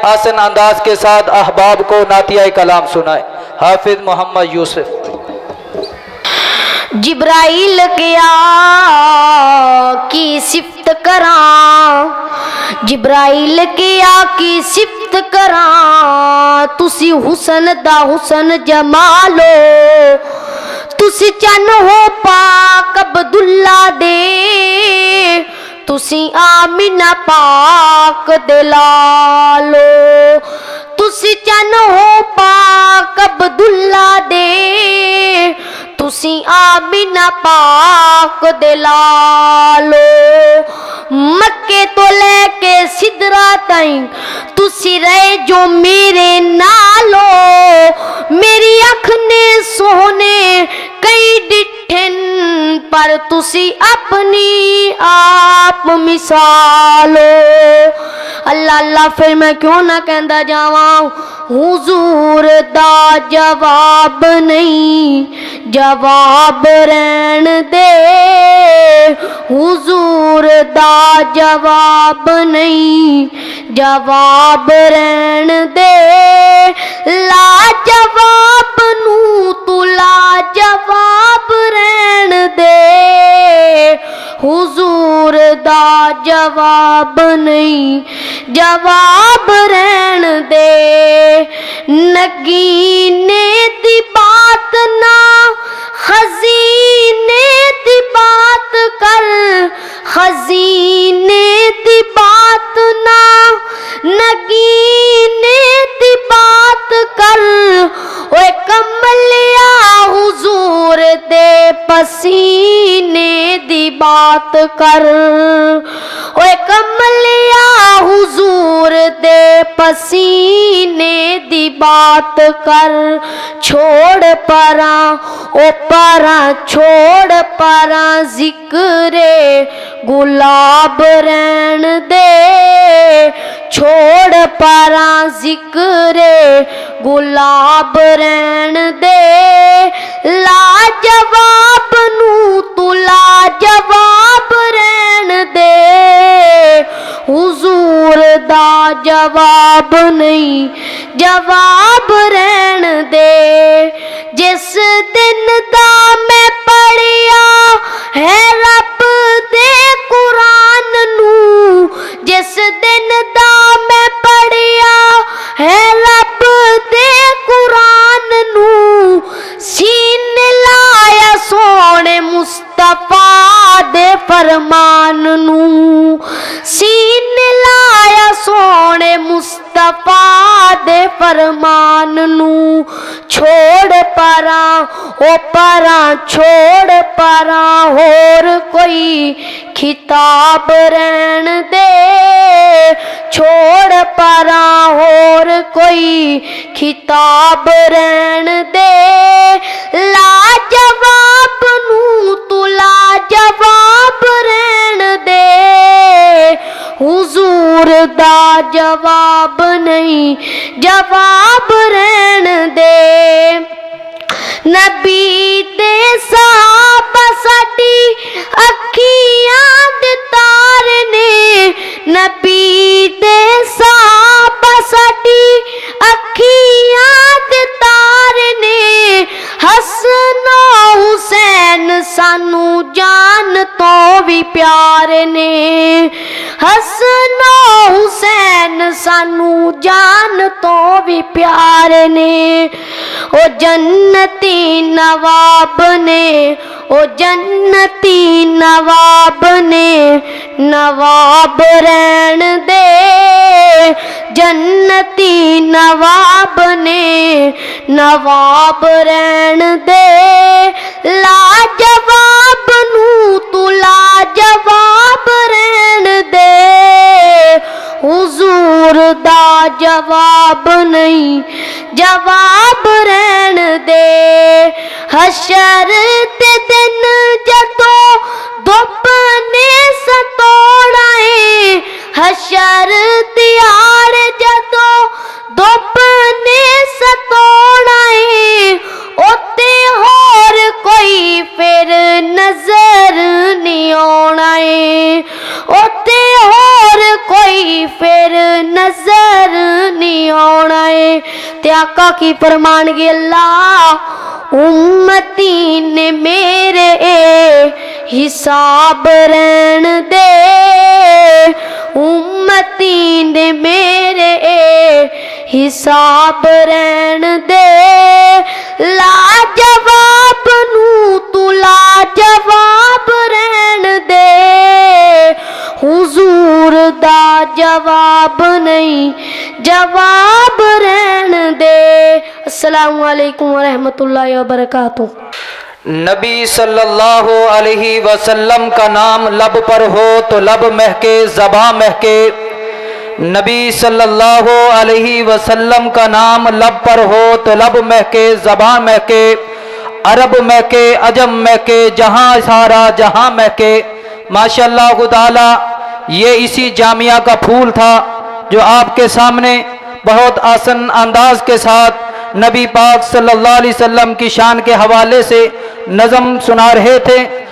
आसन अंदाज के साथ अहबाब को नातिया कलाम सुनाए। हाफिज मोहम्मद यूसुफ। जिब्राइल क्या की सिफ्त करां, जिब्राइल क्या की सिफ्त करां, तुसी हुसन दा हुसन जमालो, तुसी चन हो पाक अब्दुल्ला दे, तुसी आमिना पाक दे लालो, तुसी चन हो पाक अब्दुल्ला दे, तुसी आमिना पाक दे लालो, मक्के तो लेके सिदरा ताईं तुसी रहे जो मेरे नालो, मेरी अख ने सोने कई डिठन पर तुसी अपनी आप मिसालो। अल्लाह अल्लाह फिर मैं क्यों ना कहंदा जावां, हुजूर दा जवाब नहीं जवाब रहन दे, हुजूर दा जवाब नहीं जवाब रहन दे, ला जवाब नू तू ला जवाब रहन दे, हुजूर दा जवाब नहीं जवाब रहन दे। नगीने दी बात ना खजीने दी बात कर, खजीने दी बात ना नगीने दी बात कर, ओए कमलिया हुजूर दे पसीने दी बात कर, ओए कमलिया हुजूर दे पसीने दी बात कर, छोड़ परा ओ परा छोड़ परा जिक्रे गुलाब रहन दे, छोड़ परा जिक्रे गुलाब रहन दे, ला जवाब नू तू ला जवाब रहन दे, हुजूर दा जवाब नहीं जवाब रहन दे। जिस दिन दा मैं पढ़िया है रब दे कुरान नू, जिस दिन दा मैं पढ़िया है रब दे कुरान नू, सीने लाया सोने मुस्तफा दे फरमान नू, सीने लाया सोने मुस्तफा दे फरमान नू, छोड़ परा ओ परा छोड़ परा होर कोई खिताब रहन दे, छोड़ परा होर कोई खिताब रहन दे, ला जवाब नू तू ला जवाब रहन दे, हुजूर दा जवाब नहीं जवाब रहन दे। नबी दे सहाबा साडी अखियां दे तारे ने, नबी दे सहाबा साडी अखियां दे तारे ने, हसन हुसैन सानू जान तो भी प्यारे ने, हसन हुसैन सानू जान तो भी प्यारे ने, ओ जन्नती नवाब ने ओ जन्नती नवाब ने नवाब रहन दे, जन्नती नवाब ने नवाब रहन दे, ला जवाब नू तू ला जवाब रहन दे, हुजूर दा जवाब नहीं जवाब रहन दे। हशर ते दिन जदों धुप ने सतोड़ा है, हशर दियाड़ जदों धुप ने सतोड़ा है, ओते होर कोई फिर नजर नहीं आना है, ओते होर कोई फिर नजर ते आका की फरमान गे अल्लाह उम्मती ने मेरे हिसाब रहन दे, उम्मती ने मेरे हिसाब रहन दे। लाजवाब नू तू लाजवाब रहन दे, हुजूर दा जवाब नहीं जवाब रहन दे। अस्सलामु अलैकुम व रहमतुल्लाहि व बरकातुहू। नबी सल्लल्लाहु अलैहि वसल्लम का नाम लब पर हो तो लब महके ज़बां महके। नबी सल्लल्लाहु अलैहि वसल्लम का नाम लब पर हो तो लब महके ज़बां महके, अरब महके अजम महके जहाँ सारा जहाँ महके। माशाअल्लाह ताला ये इसी जामिया का फूल था जो आपके सामने बहुत आसान अंदाज के साथ नबी पाक सल्लल्लाहु अलैहि वसल्लम की शान के हवाले से नज़म सुना रहे थे।